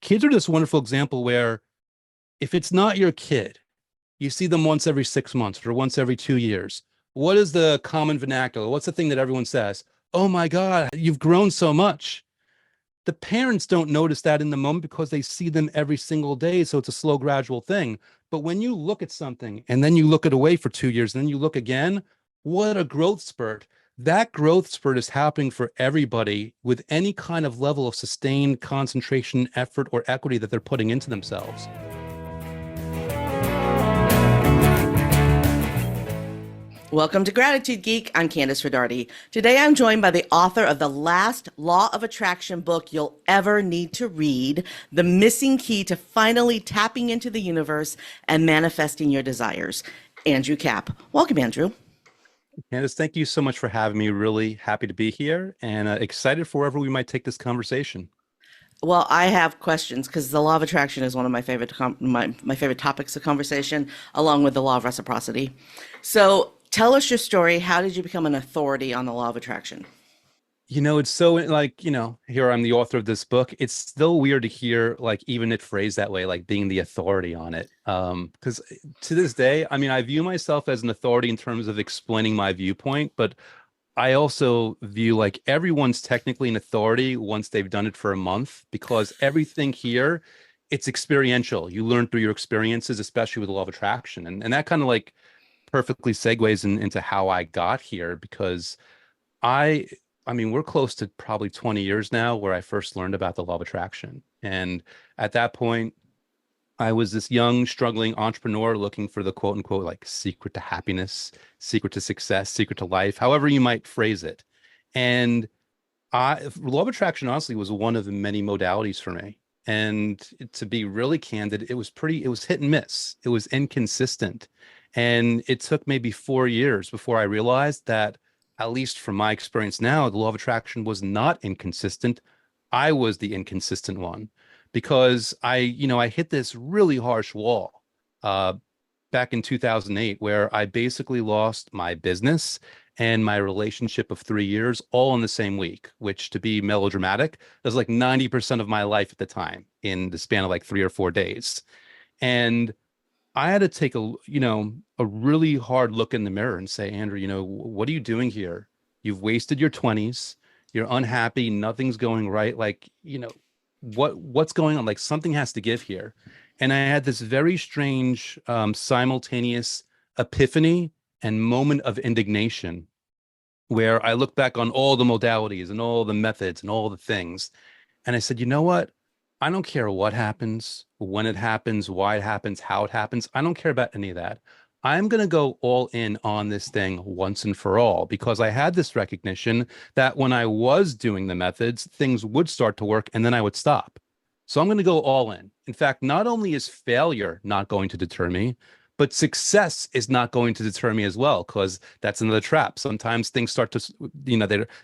kids are this wonderful example where if it's not your kid, you see them once every 6 months or once every 2 years. What is the common vernacular? What's the thing that everyone says? Oh my God, you've grown so much. The parents don't notice that in the moment because they see them every single day. So it's a slow, gradual thing. But when you look at something and then you look it away for 2 years, and then you look again, what a growth spurt. That growth spurt is happening for everybody with any kind of level of sustained concentration, effort, or equity that they're putting into themselves. Welcome to Gratitude Geek. I'm Kandas Rodarte. Today I'm joined by the author of the last Law of Attraction book you'll ever need to read, The Missing Key to Finally Tapping into the Universe and Manifesting Your Desires, Andrew Kap. Welcome, Andrew. Candace, thank you so much for having me. Really happy to be here and excited for wherever we might take this conversation. Well, I have questions because the law of attraction is one of my favorite my favorite topics of conversation, along with the law of reciprocity. So, tell us your story. How did you become an authority on the law of attraction? It's so like, here I'm the author of this book. It's still weird to hear like even it phrased that way, like being the authority on it. Because to this day, I mean, I view myself as an authority in terms of explaining my viewpoint, but I also view like everyone's technically an authority once they've done it for a month because everything here, it's experiential. You learn through your experiences, especially with the law of attraction. And that kind of like perfectly segues into how I got here because I I mean, we're close to probably 20 years now where I first learned about the law of attraction. And at that point, I was this young, struggling entrepreneur looking for the quote unquote like secret to happiness, secret to success, secret to life, however you might phrase it. And law of attraction honestly was one of the many modalities for me. And to be really candid, it was hit and miss. It was inconsistent. And it took maybe 4 years before I realized that, at least from my experience now, the law of attraction was not inconsistent. I was the inconsistent one because I hit this really harsh wall uh, back in 2008 where I basically lost my business and my relationship of 3 years all in the same week, which to be melodramatic, was like 90% of my life at the time in the span of like 3 or 4 days. And I had to take a really hard look in the mirror and say, Andrew, what are you doing here? You've wasted your 20s. You're unhappy. Nothing's going right. Like, what's going on? Like something has to give here. And I had this very strange, simultaneous epiphany and moment of indignation where I look back on all the modalities and all the methods and all the things. And I said, you know what? I don't care what happens, when it happens, why it happens, how it happens. I don't care about any of that. I'm going to go all in on this thing once and for all because I had this recognition that when I was doing the methods, things would start to work and then I would stop. So I'm going to go all in. In fact, not only is failure not going to deter me, but success is not going to deter me as well, because that's another trap. Sometimes things start to,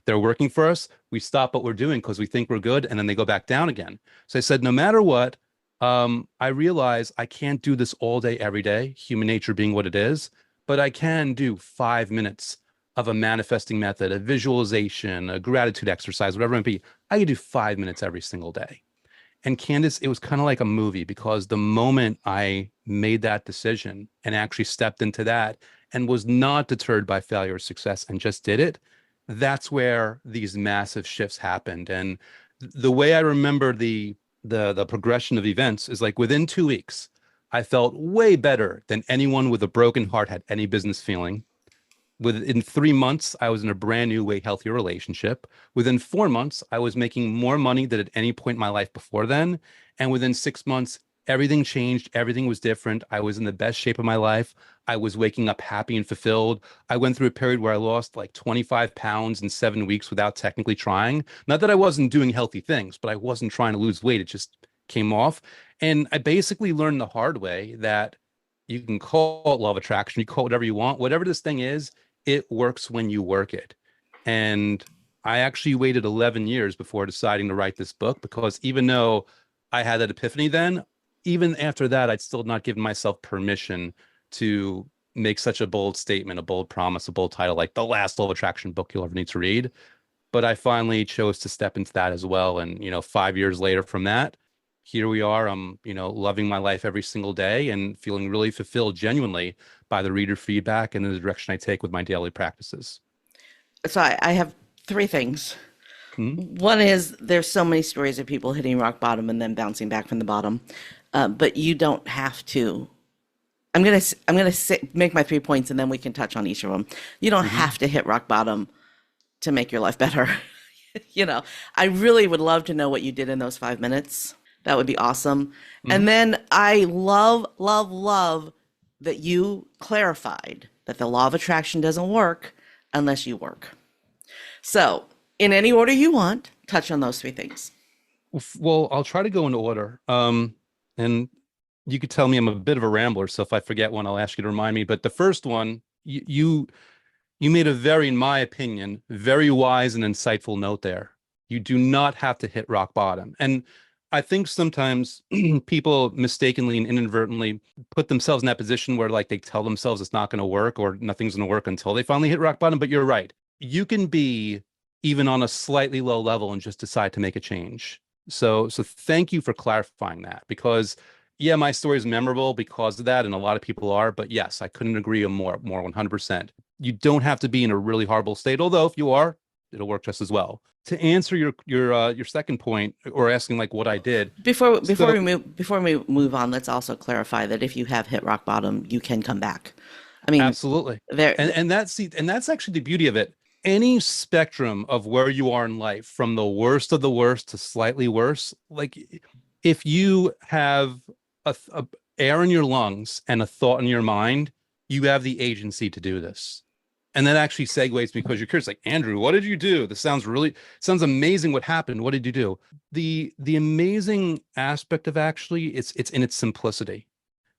they're working for us. We stop what we're doing because we think we're good, and then they go back down again. So I said, no matter what, I realize I can't do this all day, every day, human nature being what it is, but I can do 5 minutes of a manifesting method, a visualization, a gratitude exercise, whatever it might be. I can do 5 minutes every single day. And Candace, it was kind of like a movie because the moment I made that decision and actually stepped into that and was not deterred by failure or success and just did it, that's where these massive shifts happened. And the way I remember the progression of events is like within 2 weeks, I felt way better than anyone with a broken heart had any business feeling. Within 3 months, I was in a brand new, way healthier relationship. Within 4 months, I was making more money than at any point in my life before then. And within 6 months, everything changed. Everything was different. I was in the best shape of my life. I was waking up happy and fulfilled. I went through a period where I lost like 25 pounds in 7 weeks without technically trying. Not that I wasn't doing healthy things, but I wasn't trying to lose weight. It just came off. And I basically learned the hard way that you can call it law of attraction, you call it whatever you want. Whatever this thing is, it works when you work it. And I actually waited 11 years before deciding to write this book because even though I had that epiphany then, even after that, I'd still not given myself permission to make such a bold statement, a bold promise, a bold title, like the last law of attraction book you'll ever need to read. But I finally chose to step into that as well. And, 5 years later from that, here we are. I'm, loving my life every single day and feeling really fulfilled genuinely by the reader feedback and the direction I take with my daily practices. So I have three things. Mhm. One is there's so many stories of people hitting rock bottom and then bouncing back from the bottom, but you don't have to. I'm gonna make my 3 points and then we can touch on each of them. You don't Mhm. have to hit rock bottom to make your life better. You know, I really would love to know what you did in those 5 minutes. That would be awesome. And Mhm. then I love, love, love that you clarified that the law of attraction doesn't work unless you work. So, in any order you want, touch on those three things. Well, I'll try to go in order. And you could tell me I'm a bit of a rambler, so if I forget one, I'll ask you to remind me. But the first one, you made a very, in my opinion, very wise and insightful note there. You do not have to hit rock bottom. And I think sometimes people mistakenly and inadvertently put themselves in that position where like they tell themselves it's not going to work or nothing's going to work until they finally hit rock bottom. But you're right. You can be even on a slightly low level and just decide to make a change. So thank you for clarifying that because yeah, my story is memorable because of that, and a lot of people are. But yes, I couldn't agree more 100%. You don't have to be in a really horrible state, although if you are, it'll work just as well. To answer your second point, or asking like what I did, Before before so we move before we move on, let's also clarify that if you have hit rock bottom, you can come back. I mean, absolutely, there. and that's actually the beauty of it. Any spectrum of where you are in life, from the worst of the worst to slightly worse, like if you have a air in your lungs and a thought in your mind, you have the agency to do this. And that actually segues because you're curious, like, Andrew, what did you do? This sounds amazing. What happened? What did you do? The amazing aspect of actually it's in its simplicity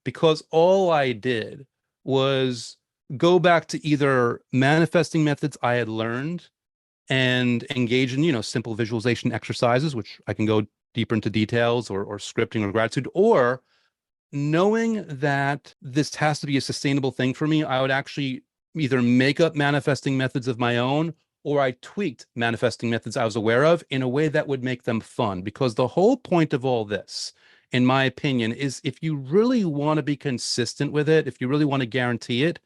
because all I did was go back to either manifesting methods I had learned and engage in, simple visualization exercises, which I can go deeper into details or scripting or gratitude, or knowing that this has to be a sustainable thing for me, I would actually either make up manifesting methods of my own or I tweaked manifesting methods I was aware of in a way that would make them fun. Because the whole point of all this, in my opinion, is if you really want to be consistent with it, if you really want to guarantee it,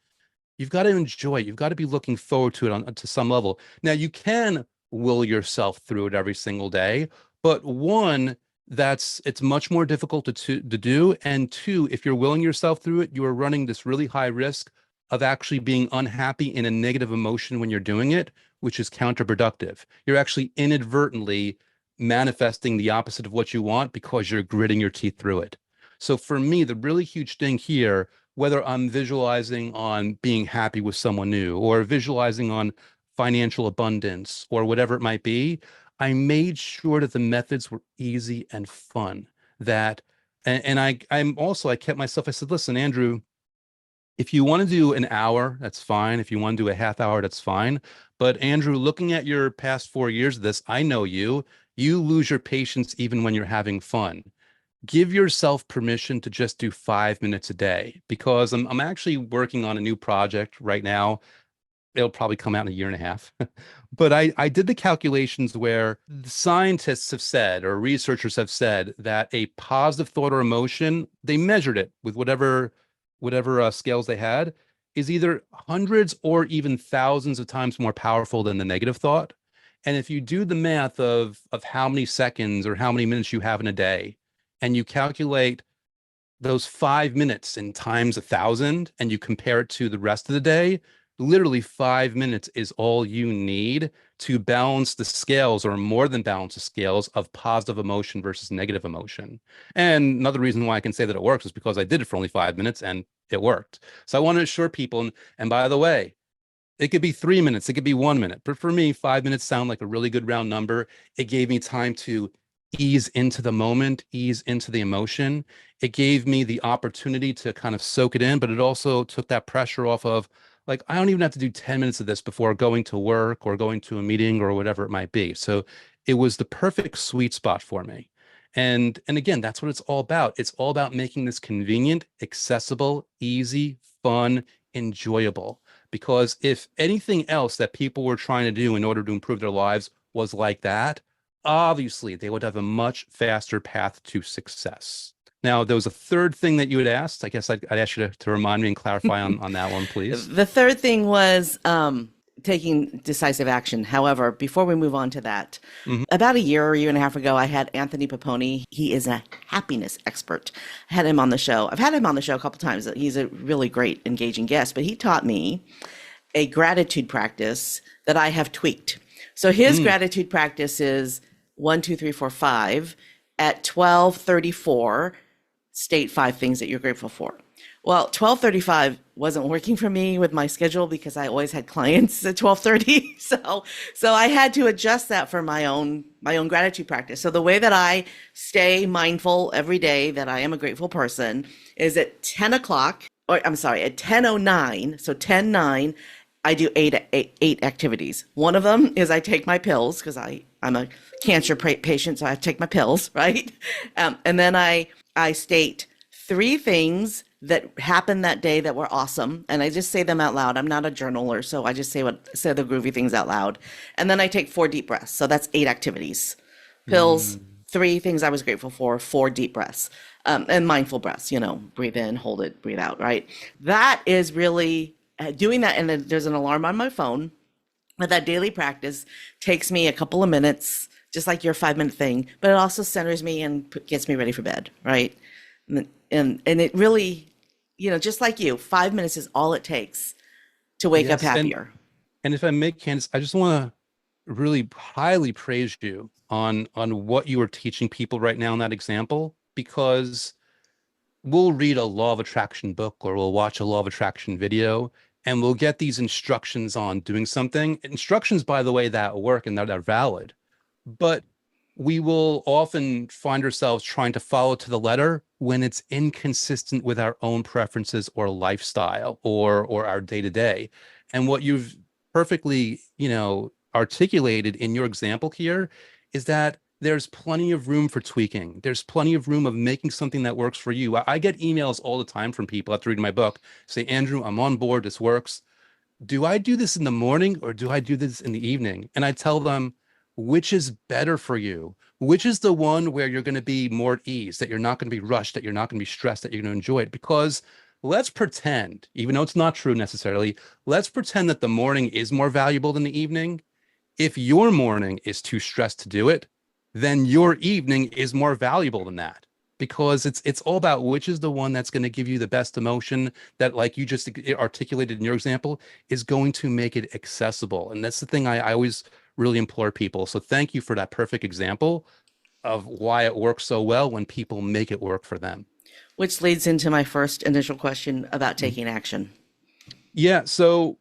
you've got to enjoy it. You've got to be looking forward to it to some level. Now, you can will yourself through it every single day, but one, it's much more difficult to do. And two, if you're willing yourself through it, you are running this really high risk of actually being unhappy in a negative emotion when you're doing it, which is counterproductive. You're actually inadvertently manifesting the opposite of what you want because you're gritting your teeth through it. So for me, the really huge thing here, whether I'm visualizing on being happy with someone new or visualizing on financial abundance or whatever it might be, I made sure that the methods were easy and fun. That, and I kept myself, I said, listen, Andrew, if you want to do an hour, that's fine. If you want to do a half hour, that's fine. But Andrew, looking at your past 4 years of this, I know you lose your patience even when you're having fun. Give yourself permission to just do 5 minutes a day because I'm actually working on a new project right now. It'll probably come out in a year and a half. But I did the calculations where the scientists have said or researchers have said that a positive thought or emotion, they measured it with whatever scales they had, is either hundreds or even thousands of times more powerful than the negative thought. And if you do the math of how many seconds or how many minutes you have in a day, and you calculate those 5 minutes in times 1,000 and you compare it to the rest of the day, literally 5 minutes is all you need to balance the scales or more than balance the scales of positive emotion versus negative emotion. And another reason why I can say that it works is because I did it for only 5 minutes and it worked. So I want to assure people, and by the way, it could be 3 minutes, it could be 1 minute, but for me, 5 minutes sound like a really good round number. It gave me time to ease into the moment, ease into the emotion. It gave me the opportunity to kind of soak it in, but it also took that pressure off of like, I don't even have to do 10 minutes of this before going to work or going to a meeting or whatever it might be. So it was the perfect sweet spot for me. And again, that's what it's all about. It's all about making this convenient, accessible, easy, fun, enjoyable. Because if anything else that people were trying to do in order to improve their lives was like that, obviously they would have a much faster path to success. Now, there was a third thing that you had asked. I guess I'd ask you to remind me and clarify on that one, please. The third thing was taking decisive action. However, before we move on to that, Mhm. about a year or a year and a half ago, I had Anthony Paponi. He is a happiness expert. I had him on the show. I've had him on the show a couple times. He's a really great, engaging guest, but he taught me a gratitude practice that I have tweaked. So his Mm. gratitude practice is 1, 2, 3, 4, 5. At 12:34, state 5 things that you're grateful for. Well, 12:35 wasn't working for me with my schedule because I always had clients at 12:30. So I had to adjust that for my own gratitude practice. So the way that I stay mindful every day that I am a grateful person is at 10 o'clock, or I'm sorry, at 10:09, so 10:09, I do eight activities. One of them is I take my pills because I'm a cancer patient, so I have to take my pills, right? And then I state 3 things that happened that day that were awesome, and I just say them out loud. I'm not a journaler, so I just say the groovy things out loud, and then I take 4 deep breaths. So that's 8 activities. Pills, Mm. 3 things I was grateful for, 4 deep breaths, and mindful breaths. Breathe in, hold it, breathe out. Right. That is really doing that, and then there's an alarm on my phone. But that daily practice takes me a couple of minutes, just like your 5-minute thing, but it also centers me and gets me ready for bed, right? And it really, just like you, 5 minutes is all it takes to wake up Yes, and happier. and if I may, Candace, I just want to really highly praise you on what you are teaching people right now in that example, because we'll read a law of attraction book or we'll watch a law of attraction video and we'll get these instructions on doing something. Instructions, by the way, that work and that are valid. But we will often find ourselves trying to follow to the letter when it's inconsistent with our own preferences or lifestyle or our day to day. And what you've perfectly, articulated in your example here is that there's plenty of room for tweaking. There's plenty of room of making something that works for you. I get emails all the time from people after reading my book say, Andrew, I'm on board. This works. Do I do this in the morning or do I do this in the evening? And I tell them, which is better for you? Which is the one where you're going to be more at ease, that you're not going to be rushed, that you're not going to be stressed, that you're going to enjoy it? Because let's pretend, even though it's not true necessarily, let's pretend that the morning is more valuable than the evening. If your morning is too stressed to do it, then your evening is more valuable than that, because it's all about which is the one that's going to give you the best emotion that, like you just articulated in your example, is going to make it accessible. And that's the thing I always really implore people. So thank you for that perfect example of why it works so well when people make it work for them. Which leads into my first initial question about Mhm. taking action. Yeah. So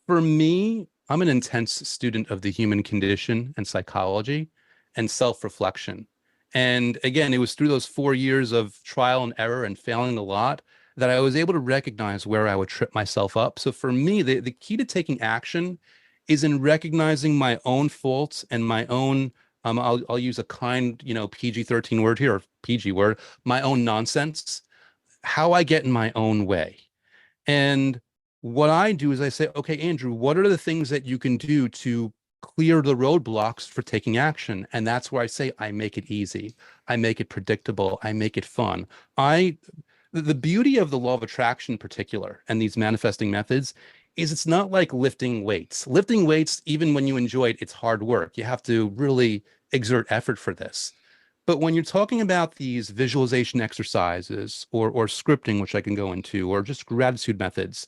for me, I'm an intense student of the human condition and psychology and self-reflection. And again, it was through those 4 years of trial and error and failing a lot that I was able to recognize where I would trip myself up. So for me, the key to taking action is in recognizing my own faults and my own, I'll use a kind, PG-13 word here, or PG word, my own nonsense, how I get in my own way. And what I do is I say, okay, Andrew, what are the things that you can do to clear the roadblocks for taking action? And that's where I say, I make it easy. I make it predictable. I make it fun. I, the beauty of the law of attraction in particular and these manifesting methods is it's not like lifting weights. Lifting weights, even when you enjoy it, it's hard work. You have to really exert effort for this. But when you're talking about these visualization exercises or scripting, which I can go into, or just gratitude methods,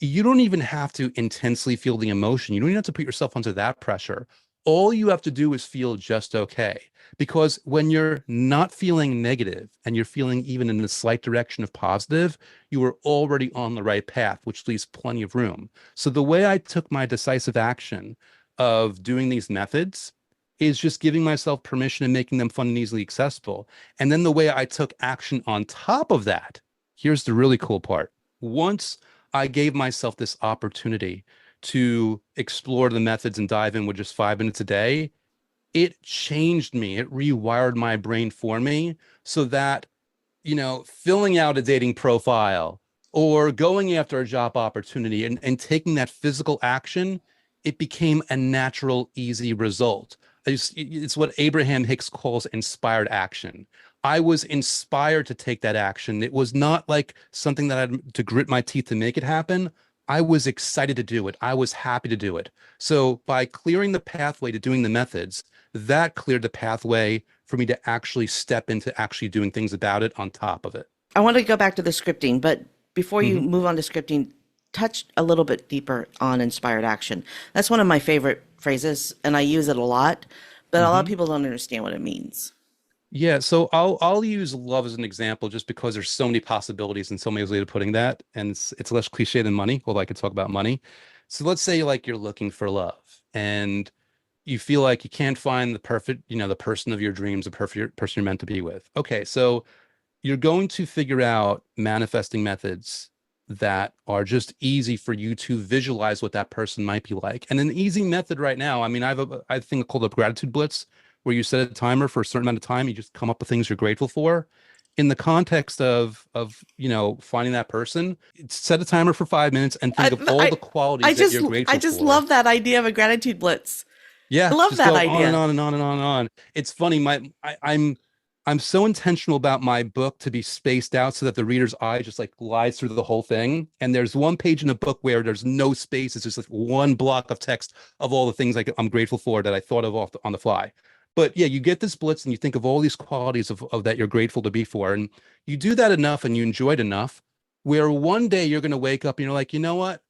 you don't even have to intensely feel the emotion. You don't even have to put yourself under that pressure. All you have to do is feel just okay. Because when you're not feeling negative and you're feeling even in the slight direction of positive, you are already on the right path, which leaves plenty of room. So the way I took my decisive action of doing these methods is just giving myself permission and making them fun and easily accessible. And then the way I took action on top of that, here's the really cool part. Once I gave myself this opportunity to explore the methods and dive in with just 5 minutes a day, it changed me. It rewired my brain for me so that, filling out a dating profile or going after a job opportunity and taking that physical action, it became a natural, easy result. It's what Abraham Hicks calls inspired action. I was inspired to take that action. It was not like something that I had to grit my teeth to make it happen. I was excited to do it. I was happy to do it. So by clearing the pathway to doing the methods, that cleared the pathway for me to actually step into actually doing things about it on top of it. I want to go back to the scripting, but before you Mhm. move on to scripting, touch a little bit deeper on inspired action. That's one of my favorite phrases, and I use it a lot, but a lot of Mhm. people don't understand what it means. Yeah, so I'll use love as an example just because there's so many possibilities and so many ways of putting that, and it's less cliche than money, although I could talk about money. So let's say like you're looking for love and you feel like you can't find the perfect, the person of your dreams, the perfect person you're meant to be with. Okay, so you're going to figure out manifesting methods that are just easy for you to visualize what that person might be like. And an easy method right now, I mean, I think called a gratitude blitz, where you set a timer for a certain amount of time, you just come up with things you're grateful for. In the context of finding that person, set a timer for 5 minutes and think I, of all the I, I qualities that just, you're I grateful just for. love that idea of a gratitude blitz. I Yeah, love just that go on and idea. on and on and on and on. It's funny. I'm so intentional about my book to be spaced out so that the reader's eye just like glides through the whole thing. And there's one page in the book where there's no space. It's just like one block of text of all the things like I'm grateful for that I thought of on the fly. But yeah, you get this blitz and you think of all these qualities of that you're grateful to be for. And you do that enough and you enjoy it enough where one day you're going to wake up and you're like, you know what?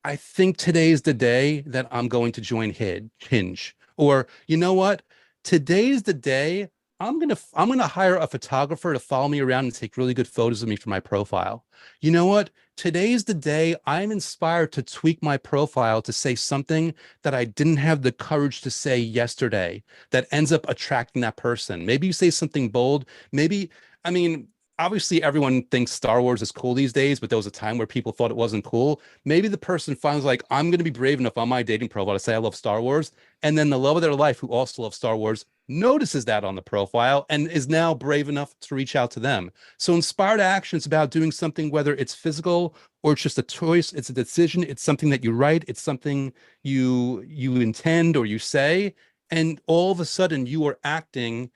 I think today's the day that I'm going to join Hinge. Or you know what? Today's the day I'm gonna hire a photographer to follow me around and take really good photos of me for my profile. You know what? Today's the day I'm inspired to tweak my profile to say something that I didn't have the courage to say yesterday that ends up attracting that person. Maybe you say something bold. Maybe, I mean, obviously everyone thinks Star Wars is cool these days, but there was a time where people thought it wasn't cool. Maybe the person finds like, I'm going to be brave enough on my dating profile to say I love Star Wars. And then the love of their life, who also loves Star Wars, notices that on the profile and is now brave enough to reach out to them. So inspired action is about doing something, whether it's physical or it's just a choice, it's a decision, it's something that you write, it's something you intend or you say, and all of a sudden you are acting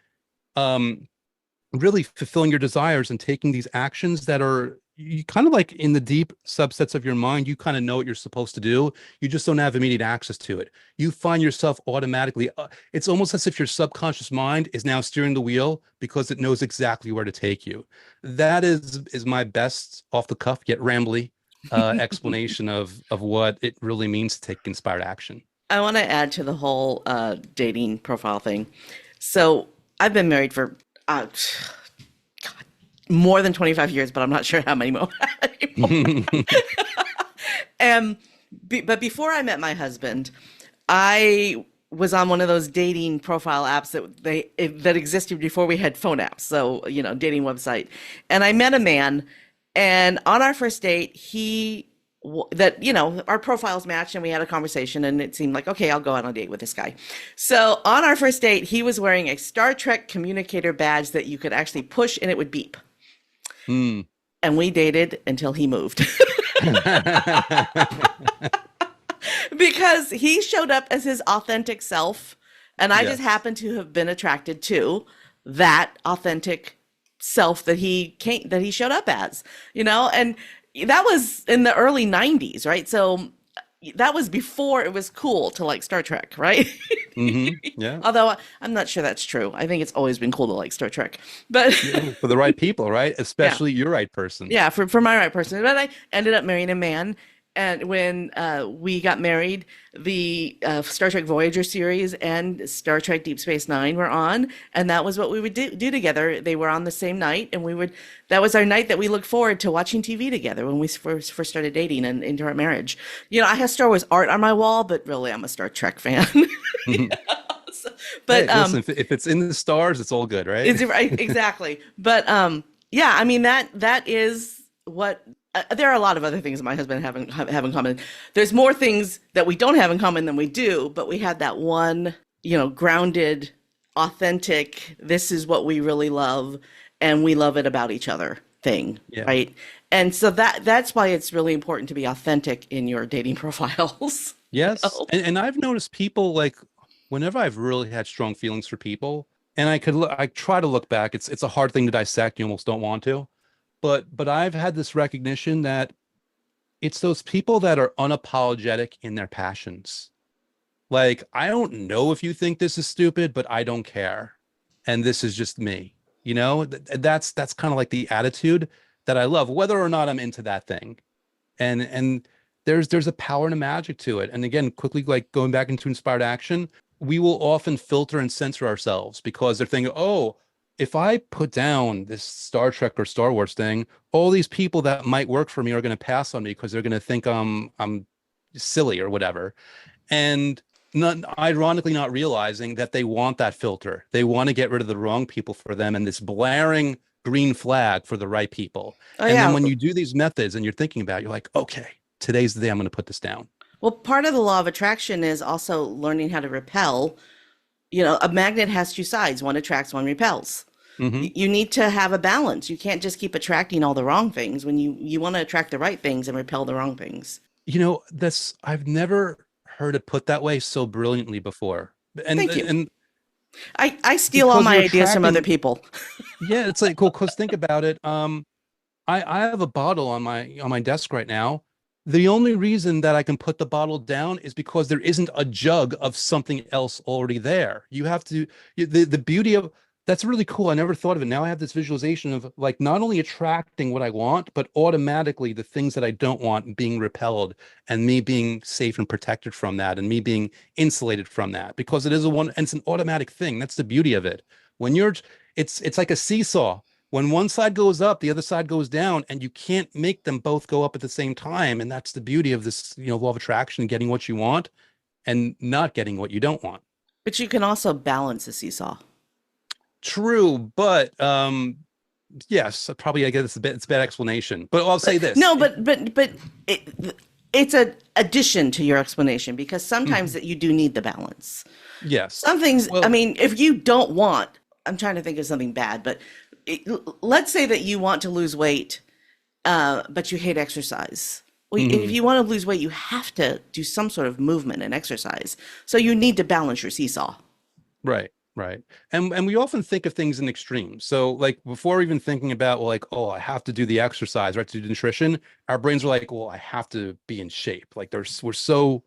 um really fulfilling your desires and taking these actions that are you kind of like in the deep subsets of your mind, you kind of know what you're supposed to do. You just don't have immediate access to it. You find yourself automatically, it's almost as if your subconscious mind is now steering the wheel because it knows exactly where to take you. That is my best off the cuff, yet rambly explanation of what it really means to take inspired action. I want to add to the whole dating profile thing. So I've been married for God, more than 25 years, but I'm not sure how many more anymore. And but before I met my husband, I was on one of those dating profile apps that existed before we had phone apps. So, dating website. And I met a man, and on our first date, our profiles matched and we had a conversation and it seemed like, okay, I'll go on a date with this guy. So on our first date, he was wearing a Star Trek communicator badge that you could actually push and it would beep. Mm. And we dated until he moved. Because he showed up as his authentic self, and I just Yes. happened to have been attracted to that authentic self that he showed up as, and that was in the early 90s, right? So that was before it was cool to like Star Trek, right? Yeah. Although I'm not sure that's true. I think it's always been cool to like Star Trek. But Yeah, for the right people, right? yeah. Especially your right person. Yeah, for my right person. But I ended up marrying a man. And when we got married, the Star Trek Voyager series and Star Trek Deep Space Nine were on, and that was what we would do together. They were on the same night, and that was our night that we looked forward to watching TV together when we first started dating and into our marriage. I have Star Wars art on my wall, but really I'm a Star Trek fan. So- but Hey, listen, if it's in the stars, it's all good, right? It's right, exactly. But yeah, I mean that is what there are a lot of other things that my husband have in common. There's more things that we don't have in common than we do, but we had that one, grounded, authentic, this is what we really love and we love it about each other thing, Yeah. right? And so that's why it's really important to be authentic in your dating profiles. Yes. And I've noticed people like whenever I've really had strong feelings for people, and I try to look back. It's a hard thing to dissect. You almost don't want to, but I've had this recognition that it's those people that are unapologetic in their passions. Like, I don't know if you think this is stupid, but I don't care. And this is just me. That's kind of like the attitude that I love, whether or not I'm into that thing. And there's a power and a magic to it. And again, quickly, like going back into inspired action, we will often filter and censor ourselves because they're thinking, oh, if I put down this Star Trek or Star Wars thing, all these people that might work for me are going to pass on me because they're going to think I'm silly or whatever. And not ironically not realizing that they want that filter. They want to get rid of the wrong people for them and this blaring green flag for the right people. Oh, And then yeah. when you do these methods and you're thinking about it, you're like, okay, today's the day I'm going to put this down. Well, part of the law of attraction is also learning how to repel. A magnet has two sides, one attracts, one repels. Hmm. You need to have a balance. You can't just keep attracting all the wrong things when you want to attract the right things and repel the wrong things. That's I've never heard it put that way so brilliantly before. And Thank you. and I steal all because my you're ideas from other attracting, people. yeah, it's like cool. Because think about it. I have a bottle on my desk right now. The only reason that I can put the bottle down is because there isn't a jug of something else already there. You have to the beauty of that's really cool. I never thought of it. Now I have this visualization of like not only attracting what I want, but automatically the things that I don't want being repelled and me being safe and protected from that and me being insulated from that because it is and it's an automatic thing. That's the beauty of it. When you're it's like a seesaw when one side goes up, the other side goes down, and you can't make them both go up at the same time. And that's the beauty of this, law of attraction, getting what you want and not getting what you don't want. But you can also balance a seesaw. True, but yes, probably I guess it's a bad explanation. But I'll say this. No, but it's an addition to your explanation because sometimes Mhm. that you do need the balance. Yes. Some things, I Well, mean, if you don't want, I'm trying to think of something bad, but let's say that you want to lose weight, but you hate exercise. Well, if mhm. you want to lose weight, you have to do some sort of movement and exercise. So you need to balance your seesaw. Right, right. And we often think of things in extremes. So like before even thinking about well, like, oh, I have to do the exercise, right? To do nutrition, our brains are like, well, I have to be in shape. Like we're so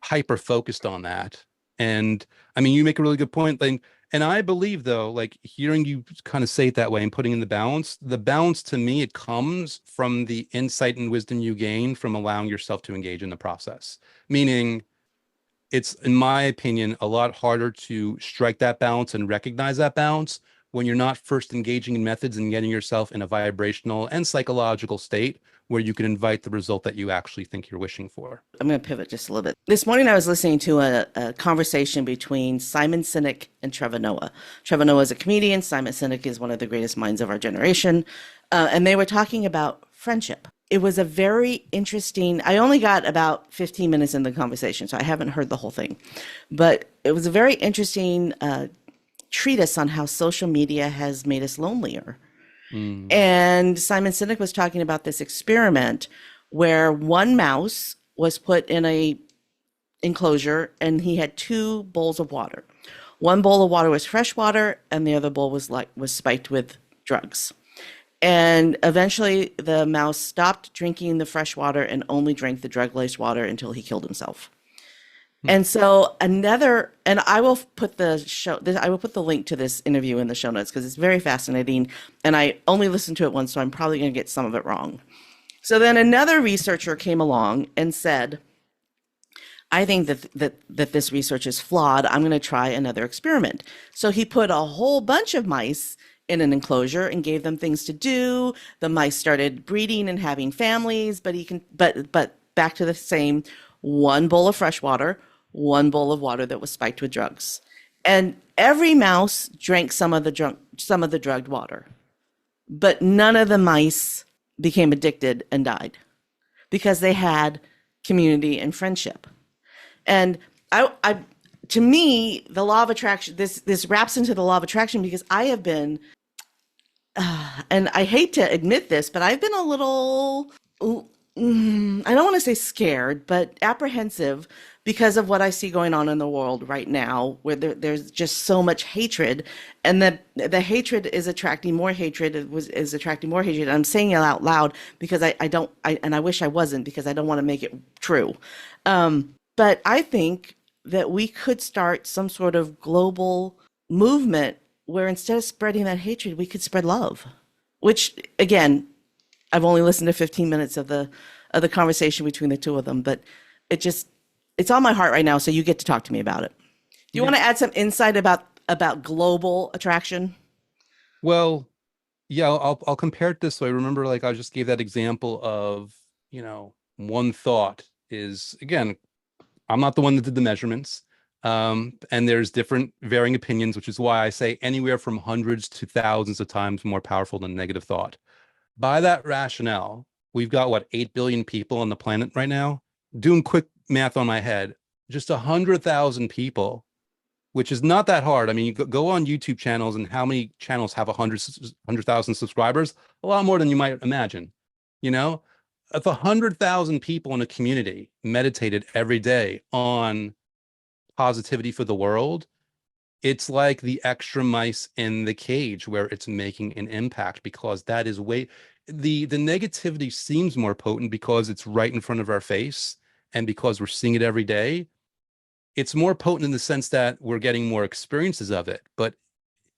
hyper focused on that. And I mean, you make a really good point. Like, and I believe though, like hearing you kind of say it that way and putting in the balance to me, it comes from the insight and wisdom you gain from allowing yourself to engage in the process. Meaning it's, in my opinion, a lot harder to strike that balance and recognize that balance when you're not first engaging in methods and getting yourself in a vibrational and psychological state where you can invite the result that you actually think you're wishing for. I'm going to pivot just a little bit. This morning, I was listening to a conversation between Simon Sinek and Trevor Noah. Trevor Noah is a comedian. Simon Sinek is one of the greatest minds of our generation. And they were talking about friendship. It was a very interesting, I only got about 15 minutes in the conversation, so I haven't heard the whole thing. But it was a very interesting treatise on how social media has made us lonelier. Mm. And Simon Sinek was talking about this experiment where one mouse was put in a enclosure and he had two bowls of water. One bowl of water was fresh water and the other bowl was spiked with drugs. And eventually the mouse stopped drinking the fresh water and only drank the drug-laced water until he killed himself. And so and I will put I will put the link to this interview in the show notes because it's very fascinating. And I only listened to it once, so I'm probably going to get some of it wrong. So then another researcher came along and said, I think that this research is flawed. I'm going to try another experiment. So he put a whole bunch of mice in an enclosure and gave them things to do. The mice started breeding and having families, but back to the same one bowl of fresh water, one bowl of water that was spiked with drugs. And every mouse drank some of the drugged water. But none of the mice became addicted and died because they had community and friendship. And to me, the law of attraction, this wraps into the law of attraction because I have been, and I hate to admit this, but I've been a little, I don't want to say scared, but apprehensive because of what I see going on in the world right now, where there's just so much hatred, and the hatred is attracting more hatred. Is attracting more hatred. I'm saying it out loud because I don't, and I wish I wasn't because I don't want to make it true. But I think that we could start some sort of global movement where instead of spreading that hatred, we could spread love. Which again, I've only listened to 15 minutes of the conversation between the two of them, but it just it's on my heart right now, so you get to talk to me about it. Do you Yeah. want to add some insight about global attraction? Well, yeah, I'll compare it this way. Remember, like I just gave that example of, one thought is again, I'm not the one that did the measurements. And there's different varying opinions, which is why I say anywhere from hundreds to thousands of times more powerful than negative thought. By that rationale, we've got what, 8 billion people on the planet right now? Doing quick math on my head, just 100,000 people, which is not that hard. I mean, you go on YouTube channels, and how many channels have 100,000 subscribers? A lot more than you might imagine. You know, if 100,000 people in a community meditated every day on positivity for the world, it's like the extra mice in the cage where it's making an impact, because that is way the negativity seems more potent because it's right in front of our face, and because we're seeing it every day, it's more potent in the sense that we're getting more experiences of it. But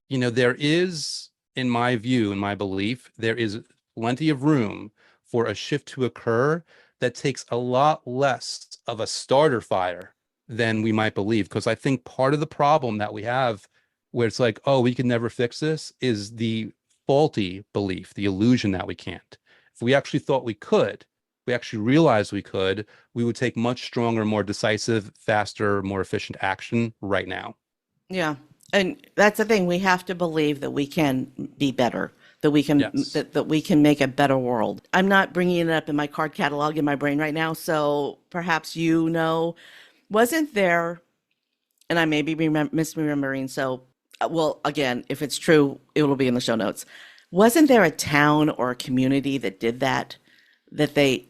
there is, in my view, in my belief, there is plenty of room for a shift to occur that takes a lot less of a starter fire than we might believe. Because I think part of the problem that we have, where it's like, oh, we can never fix this, is the faulty belief, the illusion that we can't. If we actually thought we could, we actually realized we could, we would take much stronger, more decisive, faster, more efficient action right now. Yeah. And that's the thing. We have to believe that we can be better, that we can Yes. that we can make a better world. I'm not bringing it up in my card catalog in my brain right now, so perhaps wasn't there, and I may be misremembering, so well, again, if it's true, it will be in the show notes. Wasn't there a town or a community that did that? That they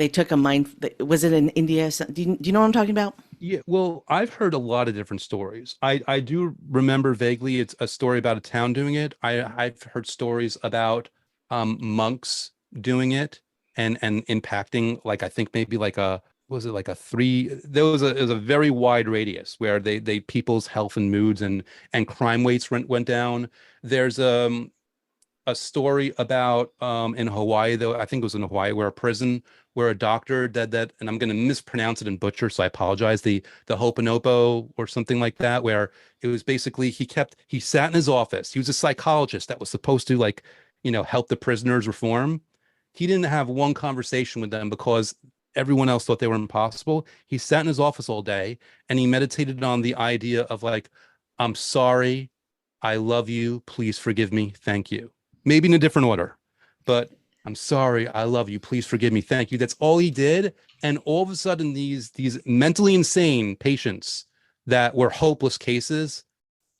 took a mind, was it in India? Do you know what I'm talking about? Yeah, well, I've heard a lot of different stories. I do remember vaguely it's a story about a town doing it. I've heard stories about monks doing it, and impacting, like I think maybe like a, was it like a three, it was a very wide radius where they people's health and moods and crime rates went down. There's a story about in Hawaii, though I think it was in Hawaii, where a prison where a doctor did that, and I'm going to mispronounce it and butcher, so I apologize. The Hoponopo or something like that, where it was basically he sat in his office. He was a psychologist that was supposed to, like, help the prisoners reform. He didn't have one conversation with them because everyone else thought they were impossible. He sat in his office all day and he meditated on the idea of, like, I'm sorry, I love you, please forgive me, thank you. Maybe in a different order, but I'm sorry, I love you, please forgive me, thank you. That's all he did. And all of a sudden, these mentally insane patients that were hopeless cases,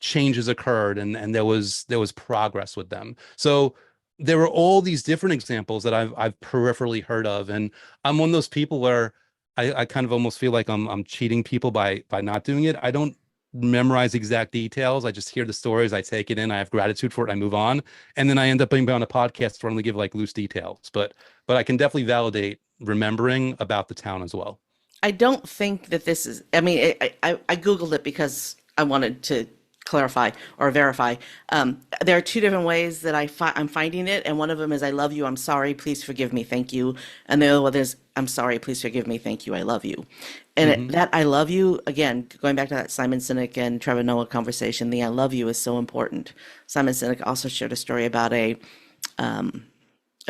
changes occurred, and there was progress with them. So there were all these different examples that I've peripherally heard of. And I'm one of those people where I kind of almost feel like I'm cheating people by not doing it. I don't memorize exact details. I just hear the stories, I take it in, I have gratitude for it, I move on. And then I end up being on a podcast where I only give like loose details. But I can definitely validate remembering about the town as well. I don't think that this is, I mean, I Googled it because I wanted to clarify or verify. There are two different ways that I'm finding it. And one of them is, I love you, I'm sorry, please forgive me, thank you. And the other one is, I'm sorry, please forgive me, thank you, I love you. And Hmm. that I love you, again, going back to that Simon Sinek and Trevor Noah conversation, the I love you is so important. Simon Sinek also shared a story about a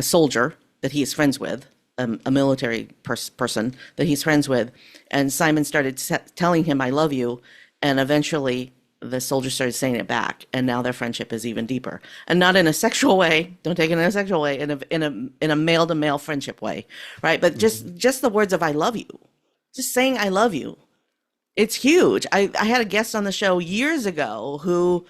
soldier that he is friends with, a military person that he's friends with, and Simon started telling him, "I love you," and eventually the soldier started saying it back, and now their friendship is even deeper, and not in a sexual way. Don't take it in a sexual way, in a male to male friendship way, right? But Hmm. just the words of "I love you," just saying "I love you." It's huge. I had a guest on the show years ago who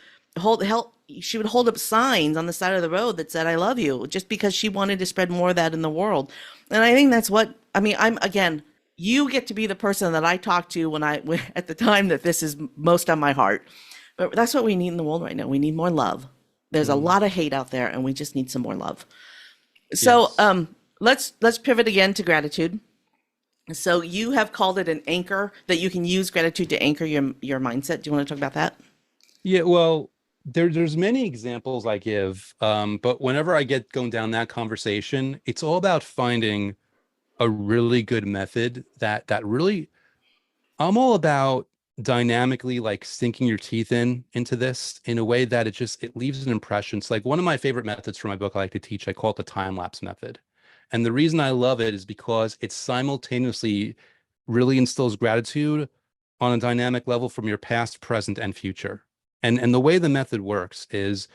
she would hold up signs on the side of the road that said "I love you" just because she wanted to spread more of that in the world. And I think that's what I mean. I'm again. you get to be the person that I talk to at the time that this is most on my heart. But that's what we need in the world right now. We need more love. There's a Mm, lot of hate out there, and we just need some more love. So, yes. let's pivot again to gratitude. So you have called it an anchor that you can use gratitude to anchor your mindset. Do you want to talk about that? Yeah, well, there's many examples I give, but whenever I get going down that conversation, it's all about finding a really good method that really I'm all about dynamically like sinking your teeth into this in a way that it leaves an impression. It's like one of my favorite methods for my book I like to teach. I call it the time-lapse method. And the reason I love it is because it simultaneously really instills gratitude on a dynamic level from your past, present, and future. And the way the method works is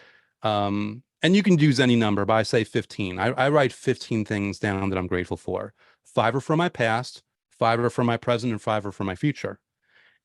and you can use any number, but I say 15. I write 15 things down that I'm grateful for. Five are from my past, five are from my present, and five are from my future.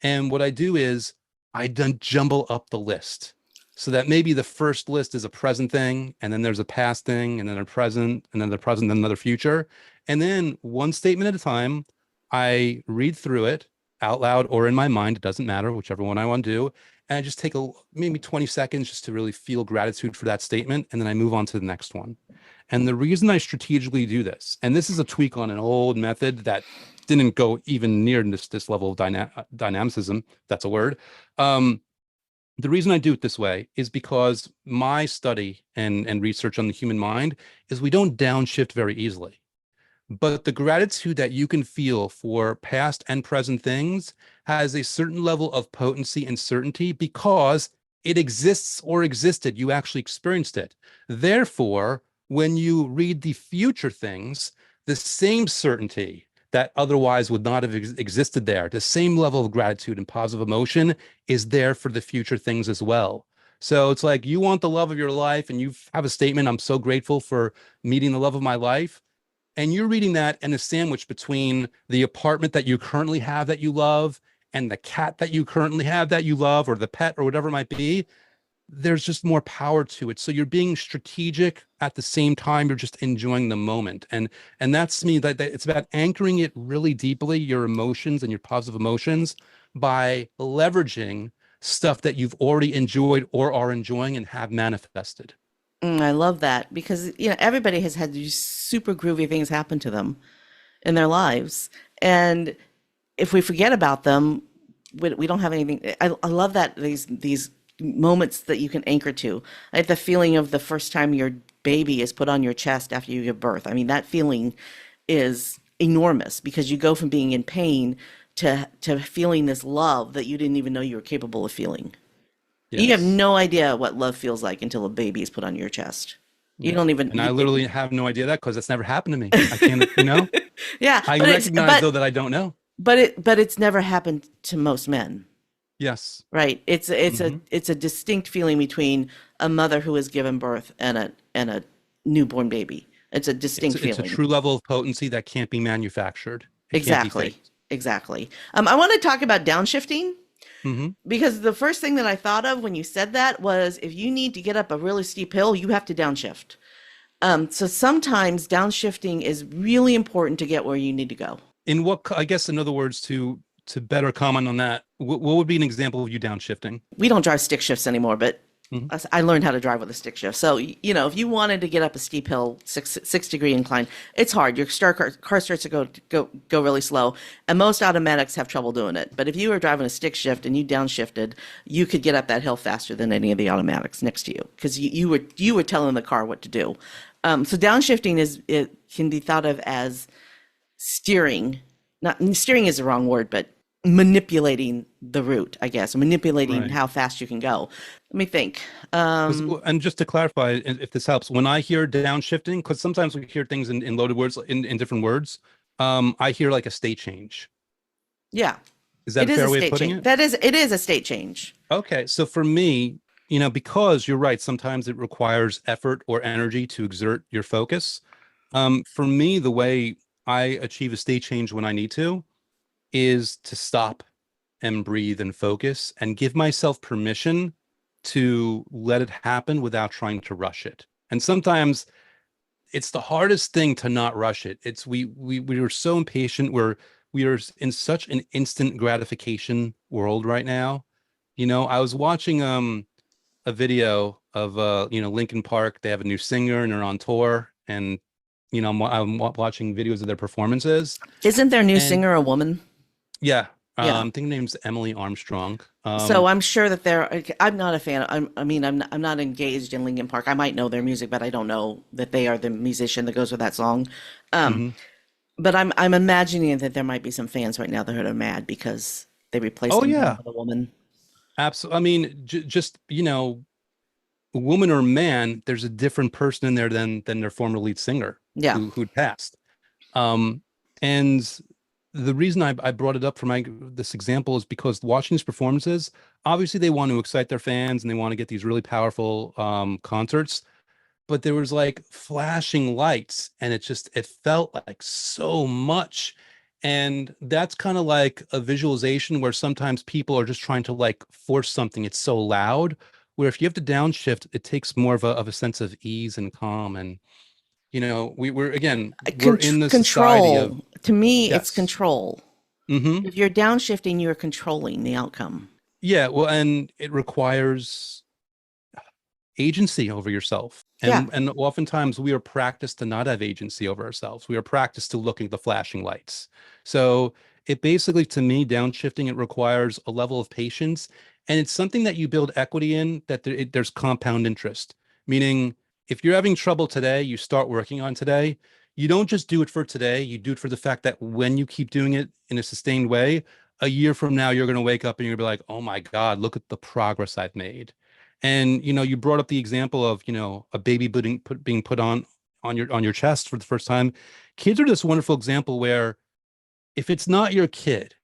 And what I do is I then jumble up the list so that maybe the first list is a present thing, and then there's a past thing, and then a present, and then the present, and another future. And then one statement at a time, I read through it out loud or in my mind. It doesn't matter, whichever one I want to do. And I just take maybe 20 seconds just to really feel gratitude for that statement. And then I move on to the next one. And the reason I strategically do this, and this is a tweak on an old method that didn't go even near this level of dynamicism, that's a word. Um, the reason I do it this way is because my study and research on the human mind is we don't downshift very easily. But the gratitude that you can feel for past and present things has a certain level of potency and certainty because it exists or existed. You actually experienced it. Therefore, when you read the future things, the same certainty that otherwise would not have existed there, the same level of gratitude and positive emotion is there for the future things as well. So it's like you want the love of your life and you have a statement, I'm so grateful for meeting the love of my life, and you're reading that in a sandwich between the apartment that you currently have that you love and the cat that you currently have that you love, or the pet, or whatever it might be, there's just more power to it. So you're being strategic at the same time you're just enjoying the moment. And that's me, that it's about anchoring it really deeply, your emotions and your positive emotions, by leveraging stuff that you've already enjoyed or are enjoying and have manifested. I love that because everybody has had these super groovy things happen to them in their lives, and if we forget about them, we don't have anything. I love that these moments that you can anchor to. I have the feeling of the first time your baby is put on your chest after you give birth. I mean, that feeling is enormous because you go from being in pain to feeling this love that you didn't even know you were capable of feeling. You have Yes. no idea what love feels like until a baby is put on your chest. You Yeah. don't even, And I literally have no idea that because that's never happened to me. I can't, yeah, I recognize though that I don't know. but it's never happened to most men, Yes. right? Hmm. It's a distinct feeling between a mother who has given birth and a newborn baby. It's a distinct It's a feeling. true level of potency that can't be manufactured. It can't be Exactly, faked. exactly. I want to talk about downshifting Hmm. because the first thing that I thought of when you said that was if you need to get up a really steep hill, you have to downshift. So sometimes downshifting is really important to get where you need to go. In what, I guess, in other words, to better comment on that, what would be an example of you downshifting? We don't drive stick shifts anymore, but Hmm. I learned how to drive with a stick shift. So, if you wanted to get up a steep hill, six degree incline, it's hard. Your car starts to go really slow, and most automatics have trouble doing it. But if you were driving a stick shift and you downshifted, you could get up that hill faster than any of the automatics next to you because you were telling the car what to do. So downshifting it can be thought of as steering. Not steering is the wrong word, but manipulating the route, I guess, manipulating Right. how fast you can go. Let me think. 'And just to clarify, if this helps, when I hear downshifting, because sometimes we hear things in loaded words, in different words, I hear like a state change. Yeah, Is that it a is a fair way of state putting change. it? It is a state change. Okay, so for me, because you're right, sometimes it requires effort or energy to exert your focus. For me, the way I achieve a state change when I need to is to stop and breathe and focus and give myself permission to let it happen without trying to rush it. And sometimes it's the hardest thing to not rush it. It's we are so impatient. we are in such an instant gratification world right now. I was watching a video of Linkin Park. They have a new singer and they're on tour, and I'm watching videos of their performances. Isn't their new And singer a woman? yeah, Yeah. I think her name's Emily Armstrong. So I'm sure that they're. I'm not a fan. I mean, I'm not engaged in Linkin Park. I might know their music, but I don't know that they are the musician that goes with that song. Um, mhm. but I'm imagining that there might be some fans right now that are mad because they replaced Oh a man yeah, with a woman. absolutely. I mean, just woman or man, there's a different person in there than their former lead singer Yeah. who'd passed. Um, and the reason I brought it up for this example is because watching these performances, obviously they want to excite their fans and they want to get these really powerful concerts, but there was like flashing lights and it felt like so much. And that's kind of like a visualization where sometimes people are just trying to like force something. It's so loud, where if you have to downshift, it takes more of a sense of ease and calm. And we're again, we're in the society of Control. To me, it's yes. control. Hmm. If you're downshifting, you're controlling the outcome. Yeah, well, and it requires agency over yourself. Yeah. And oftentimes we are practiced to not have agency over ourselves. We are practiced to looking at the flashing lights. So it basically, to me, downshifting, it requires a level of patience. And it's something that you build equity in, that there's compound interest. Meaning, if you're having trouble today, you start working on today. You don't just do it for today, you do it for the fact that when you keep doing it in a sustained way, a year from now, you're going to wake up and you're going to be like, oh my God, look at the progress I've made. And you brought up the example of a baby being put on your chest for the first time. Kids are this wonderful example where if it's not your kid,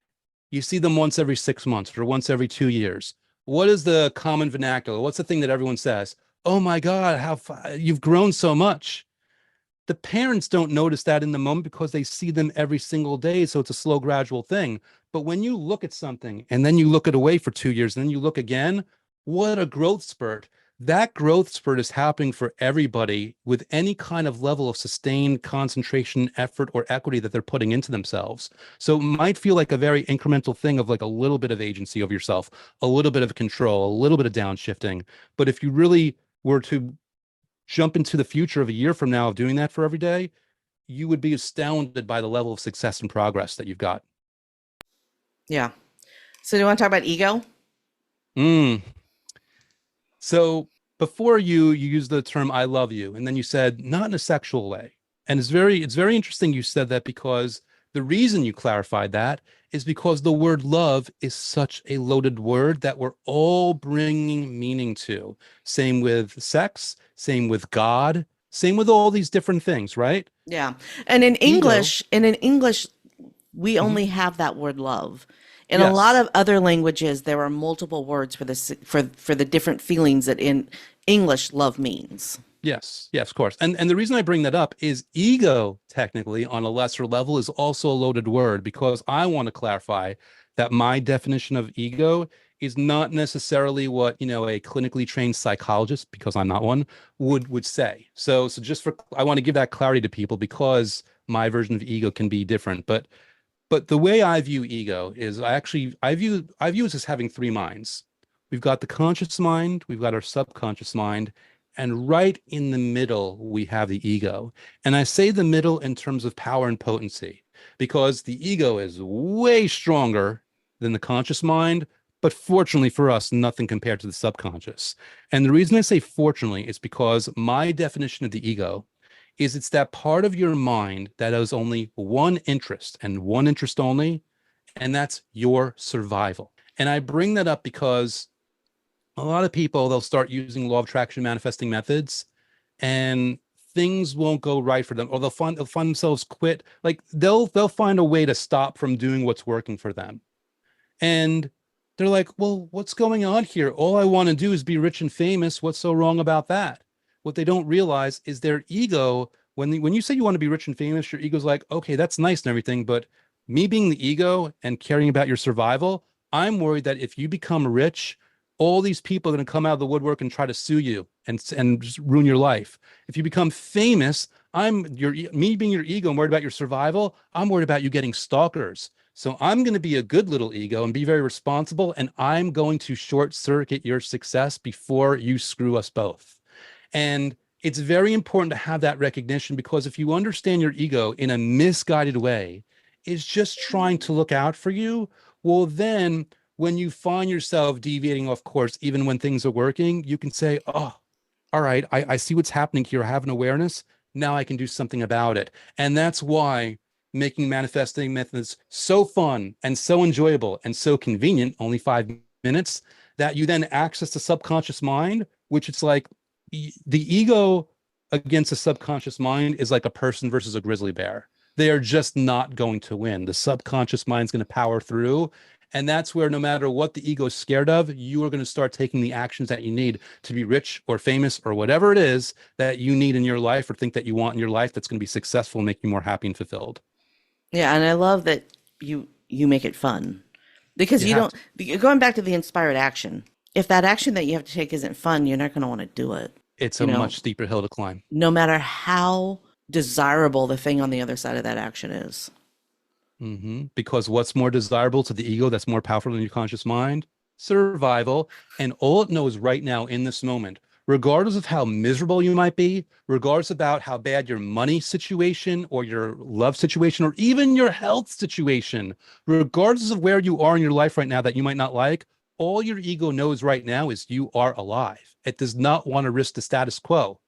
you see them once every 6 months or once every 2 years. What is the common vernacular? What's the thing that everyone says? Oh my God, you've grown so much. The parents don't notice that in the moment because they see them every single day. So it's a slow, gradual thing. But when you look at something and then you look it away for 2 years, and then you look again, what a growth spurt. That growth spurt is happening for everybody with any kind of level of sustained concentration, effort, or equity that they're putting into themselves. So it might feel like a very incremental thing of like a little bit of agency over yourself, a little bit of control, a little bit of downshifting. But if you really were to jump into the future of a year from now of doing that for every day, you would be astounded by the level of success and progress that you've got. Yeah. So do you want to talk about ego? Mm. So before you used the term "I love you," and then you said not in a sexual way, and it's very interesting you said that because the reason you clarified that is because the word love is such a loaded word that we're all bringing meaning to. Same with sex, same with God, same with all these different things, right? Yeah. And in Ego. English, and in English, we Mhm. only have that word love. In a lot Yes. of other languages, there are multiple words for this for the different feelings that in English love means. Yes, yes, of course. And the reason I bring that up is ego, technically, on a lesser level, is also a loaded word because I want to clarify that my definition of ego is not necessarily what, a clinically trained psychologist, because I'm not one, would say. So just for I want to give that clarity to people because my version of ego can be different. But the way I view ego is I view it as having three minds. We've got the conscious mind, we've got our subconscious mind, and right in the middle we have the ego. And I say the middle in terms of power and potency because the ego is way stronger than the conscious mind, but fortunately for us, nothing compared to the subconscious. And the reason I say fortunately is because my definition of the ego is it's that part of your mind that has only one interest and one interest only, and that's your survival. And I bring that up because a lot of people, they'll start using law of attraction manifesting methods and things won't go right for them, or they'll find themselves quit. Like they'll find a way to stop from doing what's working for them. And they're like, well, what's going on here? All I want to do is be rich and famous. What's so wrong about that? What they don't realize is their ego. When you say you want to be rich and famous, your ego's like, okay, that's nice and everything. But me being the ego and caring about your survival, I'm worried that if you become rich, all these people are going to come out of the woodwork and try to sue you and just ruin your life. If you become famous, me being your ego, I'm worried about your survival. I'm worried about you getting stalkers. So I'm going to be a good little ego and be very responsible, and I'm going to short circuit your success before you screw us both. And it's very important to have that recognition, because if you understand your ego in a misguided way, is just trying to look out for you, well, then when you find yourself deviating off course, even when things are working, you can say, oh, all right, I see what's happening here. I have an awareness. Now I can do something about it. And that's why making manifesting methods so fun and so enjoyable and so convenient, only 5 minutes, that you then access the subconscious mind, which it's like the ego against the subconscious mind is like a person versus a grizzly bear. They are just not going to win. The subconscious mind is going to power through. And that's where no matter what the ego is scared of, you are going to start taking the actions that you need to be rich or famous or whatever it is that you need in your life or think that you want in your life that's going to be successful and make you more happy and fulfilled. Yeah, and I love that you make it fun because You you have don't to. going back to the inspired action. If that action that you have to take isn't fun, you're not going to want to do it. It's You a know, much steeper hill to climb. no matter how desirable the thing on the other side of that action is. Because what's more desirable to the ego that's more powerful than your conscious mind? Survival. And all it knows right now in this moment, regardless of how miserable you might be, regardless about how bad your money situation or your love situation or even your health situation, regardless of where you are in your life right now that you might not like, all your ego knows right now is you are alive. It does not want to risk the status quo.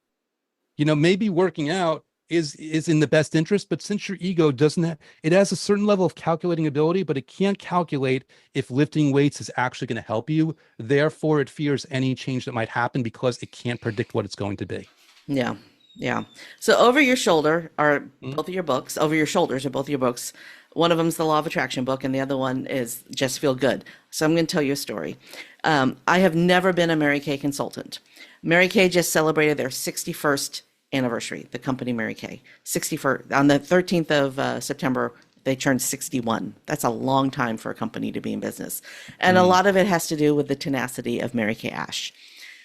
Maybe working out is in the best interest, but since your ego doesn't have, it has a certain level of calculating ability, but it can't calculate if lifting weights is actually going to help you. Therefore, it fears any change that might happen because it can't predict what it's going to be. Yeah. Yeah. So over your shoulder are Mm. both of your books. Over your shoulders are both of your books. One of them's the Law of Attraction book, and the other one is Just Feel Good. So I'm going to tell you a story. I have never been a Mary Kay consultant. Mary Kay just celebrated their 61st anniversary, the company Mary Kay. 61st, on the 13th of September, they turned 61. That's a long time for a company to be in business. And a Mm. lot of it has to do with the tenacity of Mary Kay Ash.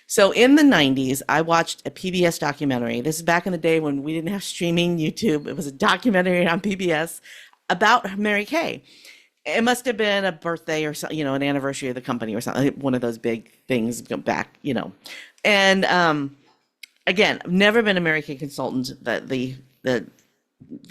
So in the 90s, I watched a PBS documentary. This is back in the day when we didn't have streaming YouTube. It was a documentary on PBS about Mary Kay. It must have been a birthday or something, an anniversary of the company or something, one of those big things back. And again, I've never been a Mary Kay consultant. The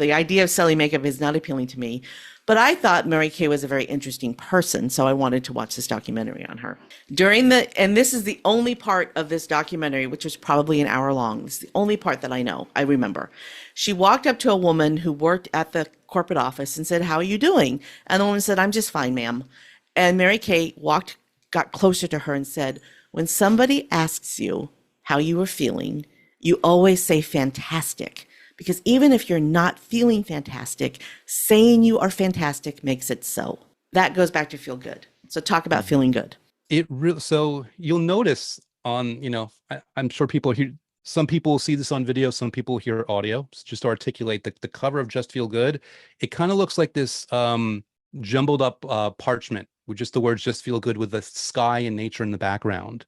idea of selling makeup is not appealing to me, but I thought Mary Kay was a very interesting person, so I wanted to watch this documentary on her. And this is the only part of this documentary, which was probably an hour long. It's the only part that I remember. She walked up to a woman who worked at the corporate office and said, "How are you doing?" And the woman said, "I'm just fine, ma'am." And Mary Kay got closer to her and said, "When somebody asks you how you are feeling, you always say fantastic. Because even if you're not feeling fantastic, saying you are fantastic makes it so." That goes back to feel good. So talk about feeling good. So you'll notice on, I'm sure people here, some people will see this on video, some people hear audio. So just to articulate the cover of Just Feel Good, it kind of looks like this jumbled up parchment with just the words "Just Feel Good" with the sky and nature in the background.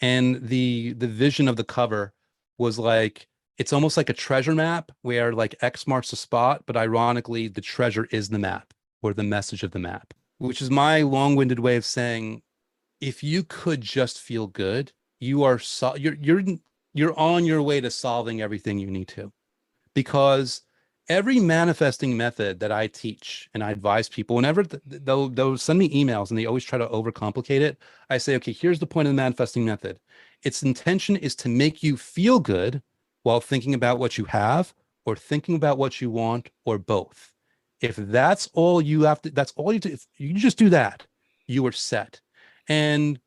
And the vision of the cover was like, it's almost like a treasure map where like X marks the spot, but ironically the treasure is the map or the message of the map, which is my long-winded way of saying, if you could just feel good, you're on your way to solving everything you need to. Because every manifesting method that I teach and I advise people, whenever they'll send me emails and they always try to overcomplicate it, I say, okay, here's the point of the manifesting method. Its intention is to make you feel good while thinking about what you have or thinking about what you want or both. If that's all you have to, that's all you do. If you just do that, you are set. And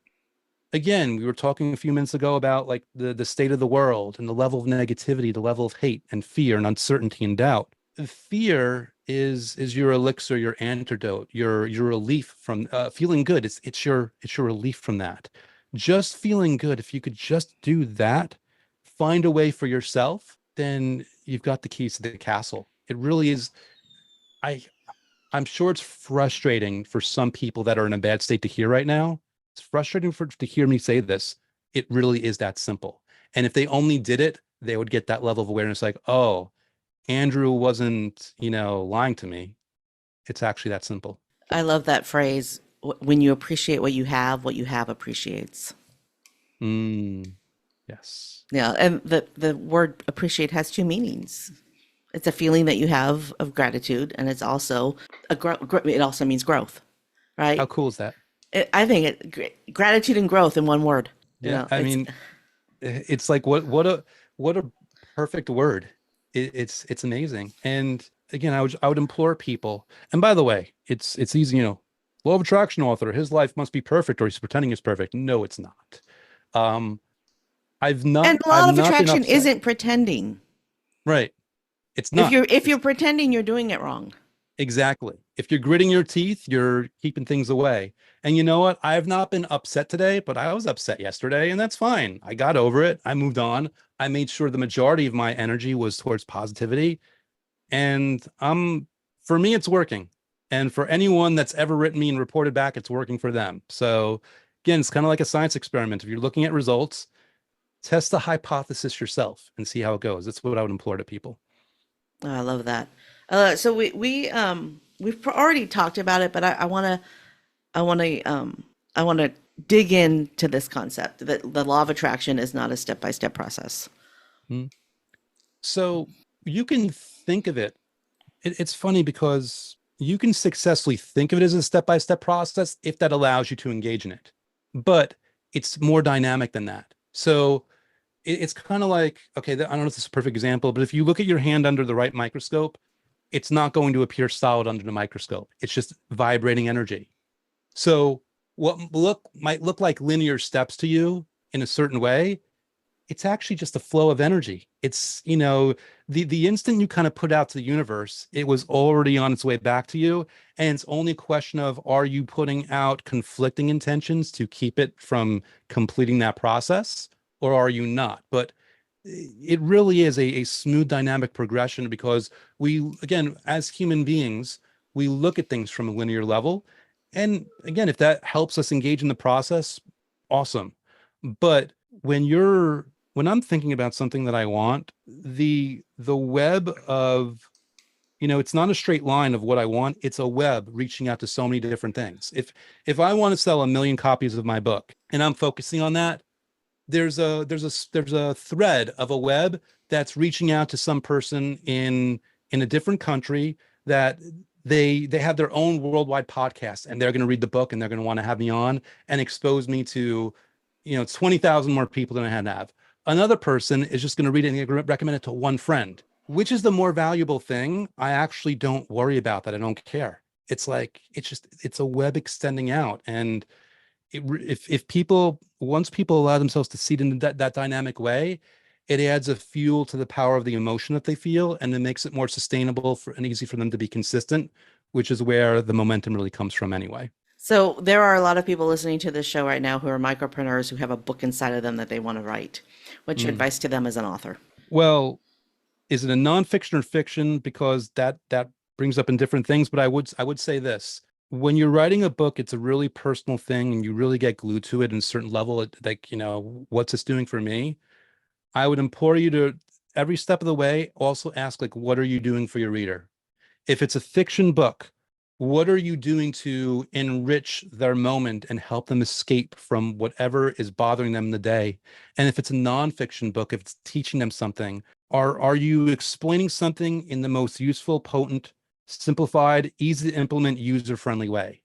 again, we were talking a few minutes ago about like the state of the world and the level of negativity, the level of hate and fear and uncertainty and doubt. Fear is your elixir, your antidote, your relief from feeling good. It's your relief from that. Just feeling good. If you could just do that, find a way for yourself, then you've got the keys to the castle. It really is. I I'm sure it's frustrating for some people that are in a bad state to hear right now. It's frustrating to hear me say this. It really is that simple. And if they only did it, they would get that level of awareness like, oh, Andrew wasn't, lying to me. It's actually that simple. I love that phrase. When you appreciate what you have appreciates. Mm, yes. Yeah, and the word appreciate has two meanings. It's a feeling that you have of gratitude, and it's also it also means growth, How right? cool is that? I think gratitude and growth in one word. You Yeah. know, I it's mean, it's like what a perfect word. It's amazing. And again, I would implore people. And by the way, it's easy, law of attraction author, his life must be perfect or he's pretending it's perfect. No, it's not. Um, and law I've of not been attraction upset. isn't pretending. Right. It's not. If It's you're pretending, you're doing it wrong. exactly. If you're gritting your teeth, you're keeping things away. And you know what? I have not been upset today, but I was upset yesterday, and that's fine. I got over it. I moved on. I made sure the majority of my energy was towards positivity. And for me, it's working. And for anyone that's ever written me and reported back, it's working for them. So again, it's kind of like a science experiment. If you're looking at results, test the hypothesis yourself and see how it goes. That's what I would implore to people. Oh, I love that. So we've already talked about it, but I want to I want to dig into this concept that the law of attraction is not a step by step process. Hmm. So you can think of it. It's funny because you can successfully think of it as a step-by-step process if that allows you to engage in it. But it's more dynamic than that. So it's kind of like, okay, I don't know if this is a perfect example, but if you look at your hand under the right microscope, it's not going to appear solid under the microscope. It's just vibrating energy. So what might look like linear steps to you in a certain way, it's actually just a flow of energy. It's, the instant you kind of put out to the universe, it was already on its way back to you. And it's only a question of, are you putting out conflicting intentions to keep it from completing that process, or are you not? But it really is a smooth dynamic progression because we, again, as human beings, we look at things from a linear level. And again, if that helps us engage in the process, awesome. But when I'm thinking about something that I want, the web of, it's not a straight line of what I want. It's a web reaching out to so many different things. If I want to sell 1 million copies of my book and I'm focusing on that, there's a thread of a web that's reaching out to some person in a different country that they have their own worldwide podcast and they're going to read the book and they're going to want to have me on and expose me to 20,000 more people than I had to have. Another person is just going to read it and recommend it to one friend. Which is the more valuable thing? I actually don't worry about that. I don't care. It's like it's a web extending out. And if people, once people allow themselves to see it in that dynamic way, it adds a fuel to the power of the emotion that they feel, and it makes it more sustainable and easy for them to be consistent, which is where the momentum really comes from anyway. So there are a lot of people listening to this show right now who are micropreneurs who have a book inside of them that they want to write. What's your Mm. advice to them as an author? Well, is it a nonfiction or fiction? Because that brings up in different things. But I would say this: when you're writing a book, it's a really personal thing, and you really get glued to it in a certain level. Like, what's this doing for me? I would implore you to, every step of the way, also ask, like, what are you doing for your reader? If it's a fiction book, what are you doing to enrich their moment and help them escape from whatever is bothering them in the day? And if it's a nonfiction book, if it's teaching them something, are you explaining something in the most useful, potent, simplified, easy to implement, user-friendly way?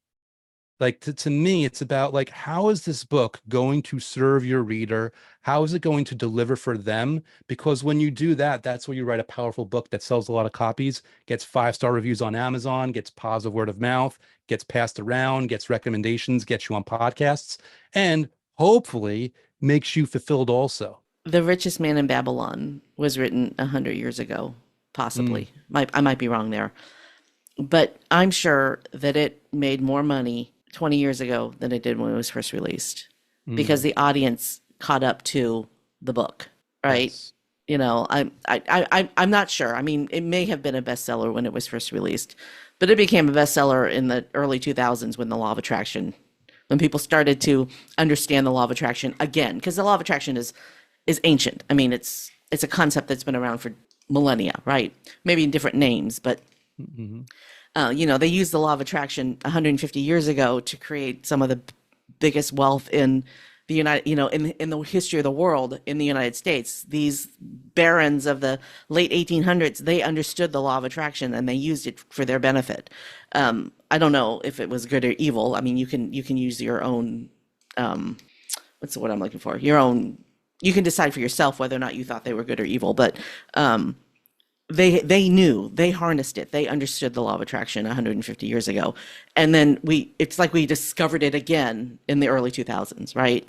Like, to me, it's about, like, how is this book going to serve your reader? How is it going to deliver for them? Because when you do that, that's where you write a powerful book that sells a lot of copies, gets 5-star reviews on Amazon, gets positive word of mouth, gets passed around, gets recommendations, gets you on podcasts, and hopefully makes you fulfilled also. The Richest Man in Babylon was written 100 years ago, Mm, possibly. I might be wrong there, but I'm sure that it made more money 20 years ago than it did when it was first released because mm, the audience caught up to the book, right? yes. I'm not sure. I mean, it may have been a bestseller when it was first released, but it became a bestseller in the early 2000s when the law of attraction, when people started to understand the law of attraction again, because the law of attraction is ancient. I mean, it's a concept that's been around for millennia, right? Maybe in different names, but Mhm. They used the law of attraction 150 years ago to create some of the biggest wealth in the in the history of the world in the United States. These barons of the late 1800s, they understood the law of attraction and they used it for their benefit. I don't know if it was good or evil. I mean, you can use your own, what's the word I'm looking for? Your own. You can decide for yourself whether or not you thought they were good or evil, but they knew, they harnessed it, they understood the law of attraction 150 years ago, and then it's like we discovered it again in the early 2000s, right?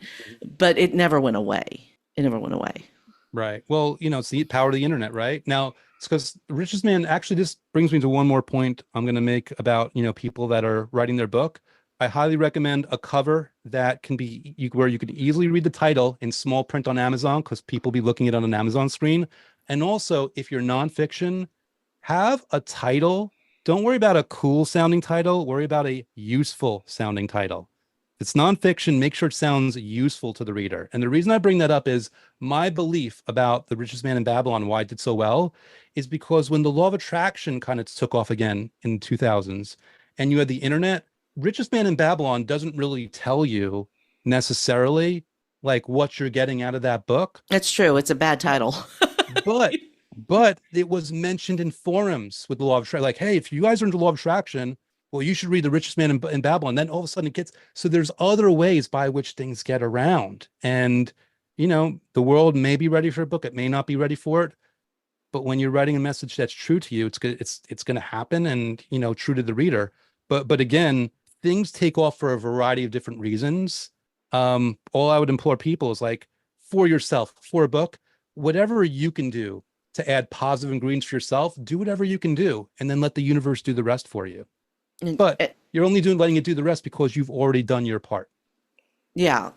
But it never went away. It never went away. Right. Well, it's the power of the internet, right? Now, it's because the richest man, actually, this brings me to one more point I'm going to make about, people that are writing their book. I highly recommend a cover that can be where you can easily read the title in small print on Amazon, because people be looking at it on an Amazon screen. And also, if you're nonfiction, have a title. Don't worry about a cool sounding title. Worry about a useful sounding title. It's nonfiction. Make sure it sounds useful to the reader. And the reason I bring that up is my belief about The Richest Man in Babylon, why it did so well, is because when the law of attraction kind of took off again in the 2000s and you had the internet, Richest Man in Babylon doesn't really tell you necessarily like what you're getting out of that book. That's true. It's a bad title. But but it was mentioned in forums with the law of attraction. Like, hey, if you guys are into the law of attraction, well, you should read The Richest Man in Babylon. Then all of a sudden it gets, so there's other ways by which things get around. And, the world may be ready for a book. It may not be ready for it. But when you're writing a message that's true to you, it's going to happen and, true to the reader. But again, things take off for a variety of different reasons. All I would implore people is like, for yourself, for a book, whatever you can do to add positive ingredients for yourself, do whatever you can do, and then let the universe do the rest for you. But you're only letting it do the rest because you've already done your part. Yeah,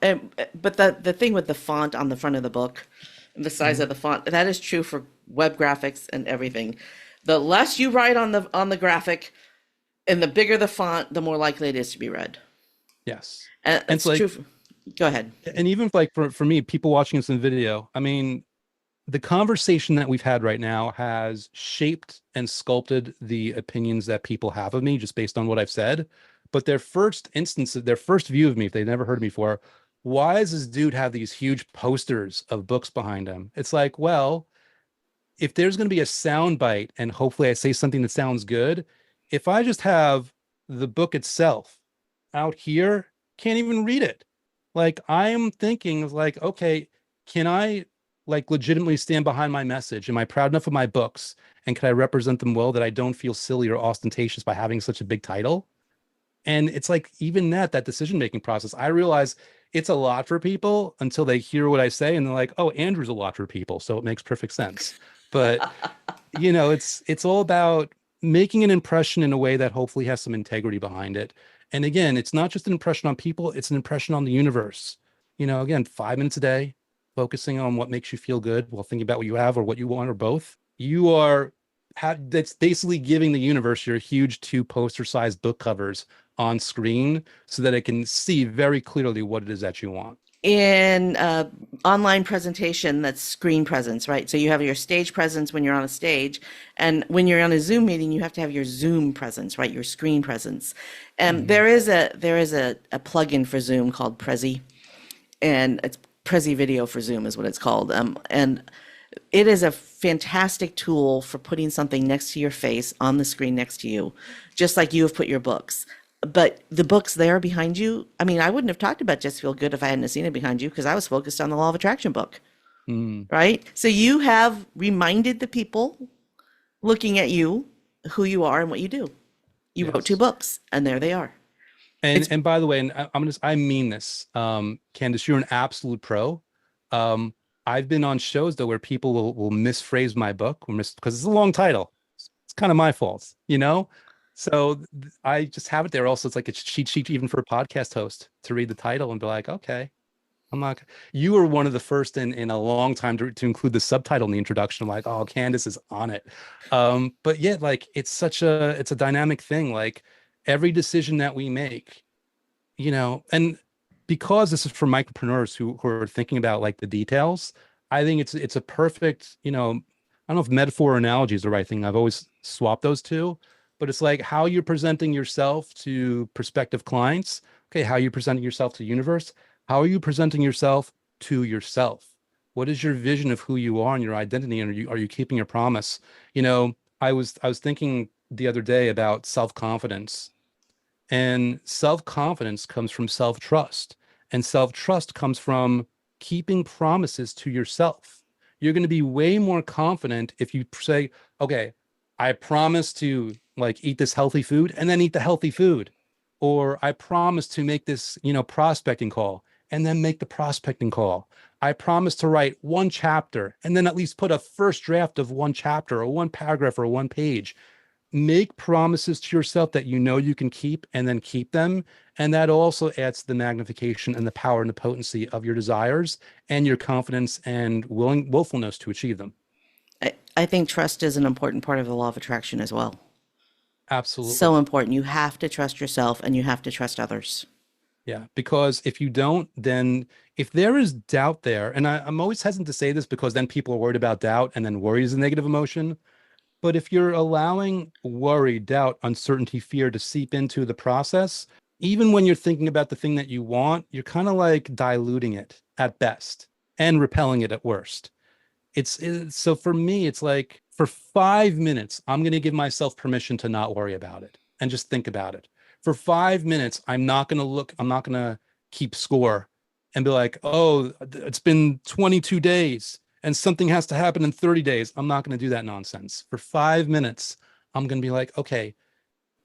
but the thing with the font on the front of the book, the size of the font, that is true for web graphics and everything. The less you write on the graphic, and the bigger the font, the more likely it is to be read. Yes, And it's like, true. Go ahead. And even like for me, people watching this in video, I mean, the conversation that we've had right now has shaped and sculpted the opinions that people have of me just based on what I've said. But their first view of me, if they've never heard me before, why does this dude have these huge posters of books behind him? It's like, well, if there's going to be a sound bite and hopefully I say something that sounds good, if I just have the book itself out here, can't even read it. Like, I'm thinking like, okay, can I like legitimately stand behind my message? Am I proud enough of my books? And can I represent them well that I don't feel silly or ostentatious by having such a big title? And it's like, even that decision-making process, I realize it's a lot for people until they hear what I say and they're like, oh, Andrew's a lot for people, so it makes perfect sense. But it's all about making an impression in a way that hopefully has some integrity behind it. And again, it's not just an impression on people, it's an impression on the universe. Again, 5 minutes a day, focusing on what makes you feel good while thinking about what you have or what you want or both. That's basically giving the universe your huge 2 poster sized book covers on screen so that it can see very clearly what it is that you want. In online presentation, that's screen presence, right? So you have your stage presence when you're on a stage, and when you're on a Zoom meeting, you have to have your Zoom presence, right? Your screen presence. And there is a plugin for Zoom called Prezi, and it's Prezi Video for Zoom is what it's called. And it is a fantastic tool for putting something next to your face on the screen next to you, just like you have put your books. But the books there behind you, I mean, I wouldn't have talked about Just Feel Good if I hadn't seen it behind you because I was focused on the Law of Attraction book, right? So you have reminded the people looking at you who you are and what you do. You wrote 2 books, and there they are. And by the way, and I mean this, Kandas, you're an absolute pro. I've been on shows though where people will misphrase my book because it's a long title. It's kind of my fault, So I just have it there. Also, it's like a cheat sheet even for a podcast host to read the title and be like, okay, you were one of the first in a long time to include the subtitle in the introduction. I'm like, oh, Kandas is on it. But yet, like, it's a dynamic thing. Like, every decision that we make, and because this is for micropreneurs who are thinking about like the details, I think it's a perfect, I don't know if metaphor or analogy is the right thing. I've always swapped those two. but it's like how you're presenting yourself to prospective clients. Okay, how are you presenting yourself to the universe? How are you presenting yourself to yourself? What is your vision of who you are and your identity? And are you keeping your promise? You know, I was thinking the other day about self-confidence, and self-confidence comes from self-trust, and self-trust comes from keeping promises to yourself. You're going to be way more confident if you say, okay, I promise to like eat this healthy food and then eat the healthy food. Or I promise to make this, prospecting call and then make the prospecting call. I promise to write one chapter and then at least put a first draft of one chapter or one paragraph or one page. Make promises to yourself that you know you can keep and then keep them. And that also adds to the magnification and the power and the potency of your desires and your confidence and willfulness to achieve them. I think trust is an important part of the law of attraction as well. Absolutely. So important. You have to trust yourself and you have to trust others. Yeah, because if you don't, then if there is doubt there, and I'm always hesitant to say this because then people are worried about doubt, and then worry is a negative emotion. But if you're allowing worry, doubt, uncertainty, fear to seep into the process, even when you're thinking about the thing that you want, you're kind of like diluting it at best and repelling it at worst. So for me, it's like for 5 minutes, I'm going to give myself permission to not worry about it and just think about it. For 5 minutes, I'm not going to keep score and be like, oh, it's been 22 days and something has to happen in 30 days. I'm not going to do that nonsense. For 5 minutes, I'm going to be like, okay,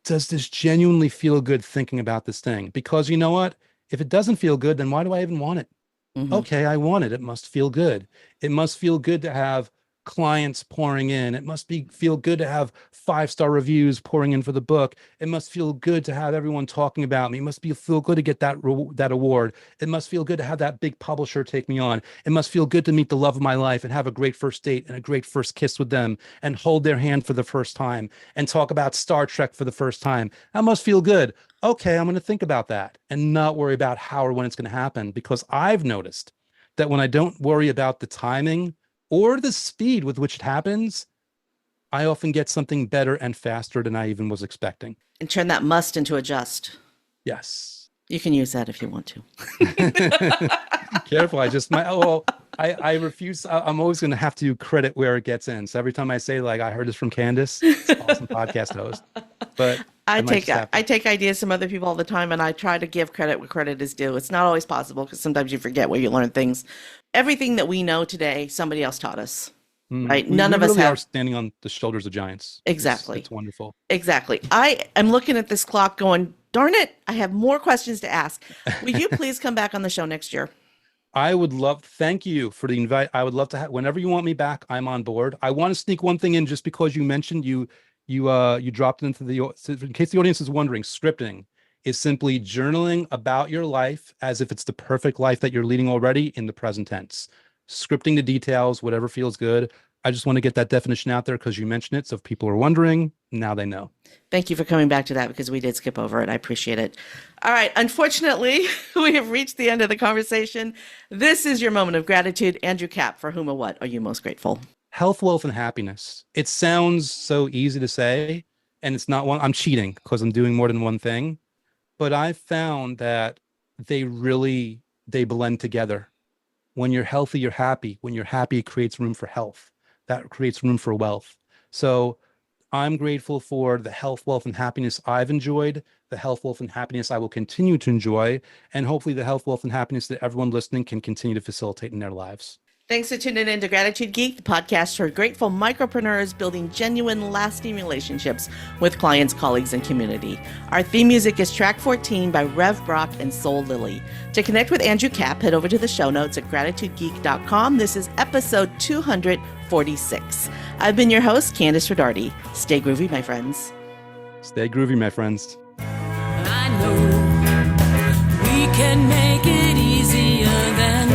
does this genuinely feel good thinking about this thing? Because you know what? If it doesn't feel good, then why do I even want it? Mm-hmm. Okay, I want it. It must feel good. It must feel good to have clients pouring in. It must feel good to have 5-star reviews pouring in for the book. It must feel good to have everyone talking about me. It must feel good to get that award. It must feel good to have that big publisher take me on. It must feel good to meet the love of my life and have a great first date and a great first kiss with them and hold their hand for the first time and talk about Star Trek for the first time. That must feel good. Okay, I'm going to think about that and not worry about how or when it's going to happen, because I've noticed that when I don't worry about the timing or the speed with which it happens, I often get something better and faster than I even was expecting. And turn that must into a just. Yes. You can use that if you want to. Careful. I refuse. I'm always going to have to credit where it gets in. So every time I say like, I heard this from Kandas, it's an awesome podcast host, but I take ideas from other people all the time, and I try to give credit where credit is due. It's not always possible because sometimes you forget where you learn things. Everything that we know today, somebody else taught us, right? None of us really have. are standing on the shoulders of giants. Exactly. It's wonderful. Exactly. I am looking at this clock going, darn it, I have more questions to ask. Will you please come back on the show next year? Thank you for the invite. I would love to whenever you want me back, I'm on board. I want to sneak one thing in just because you mentioned you dropped it in case the audience is wondering, scripting is simply journaling about your life as if it's the perfect life that you're leading already in the present tense. Scripting the details, whatever feels good. I just want to get that definition out there because you mentioned it. So if people are wondering, now they know. Thank you for coming back to that because we did skip over it. I appreciate it. All right. Unfortunately, we have reached the end of the conversation. This is your moment of gratitude. Andrew Kap, for whom or what are you most grateful? Health, wealth, and happiness. It sounds so easy to say, and it's not one. I'm cheating because I'm doing more than one thing, but I've found that they blend together. When you're healthy, you're happy. When you're happy, it creates room for health. That creates room for wealth. So I'm grateful for the health, wealth, and happiness I've enjoyed, the health, wealth, and happiness I will continue to enjoy, and hopefully the health, wealth, and happiness that everyone listening can continue to facilitate in their lives. Thanks for tuning in to Gratitude Geek, the podcast for grateful micropreneurs building genuine, lasting relationships with clients, colleagues, and community. Our theme music is track 14 by Rev Brock and Soul Lily. To connect with Andrew Kap, head over to the show notes at gratitudegeek.com. This is episode 246. I've been your host, Kandas Rodarte. Stay groovy, my friends. Stay groovy, my friends. I know we can make it easier than